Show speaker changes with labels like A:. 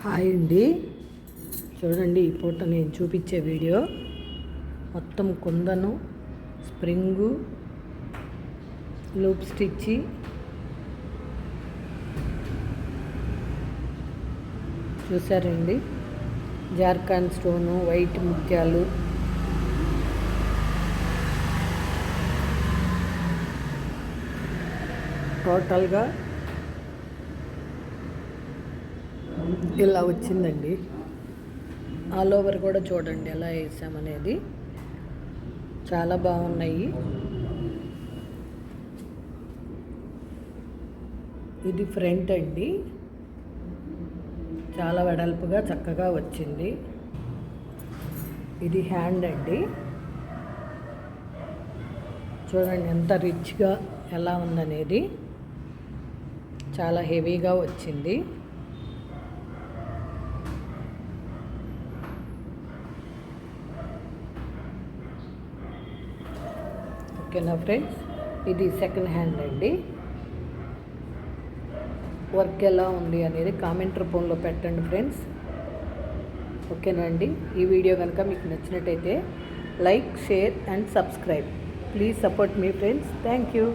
A: Hi అండి, చూడండి ఈ పూట నేను చూపించే వీడియో మొత్తం కుందను, స్ప్రింగు, లూప్ స్టిచ్చి, చూసారండి. జార్ఖండ్ స్టోను, వైట్ ముత్యాలు, టోటల్గా ఇలా వచ్చిందండి. ఆల్ ఓవర్ కూడా చూడండి ఎలా వేసామనేది, చాలా బాగున్నాయి. ఇది ఫ్రంట్ అండి, చాలా వెడల్పుగా చక్కగా వచ్చింది. ఇది హ్యాండ్ అండి, చూడండి ఎంత రిచ్గా ఎలా ఉందనేది, చాలా హెవీగా వచ్చింది. ఓకేనా ఫ్రెండ్స్, ఇది సెకండ్ హ్యాండ్ అండి. వర్క్ ఎలా ఉంది అనేది కామెంట్ రూపంలో పెట్టండి ఫ్రెండ్స్. ఓకేనా అండి. ఈ వీడియో కనుక మీకు నచ్చినట్టయితే like, share and subscribe. Please support me friends. Thank you.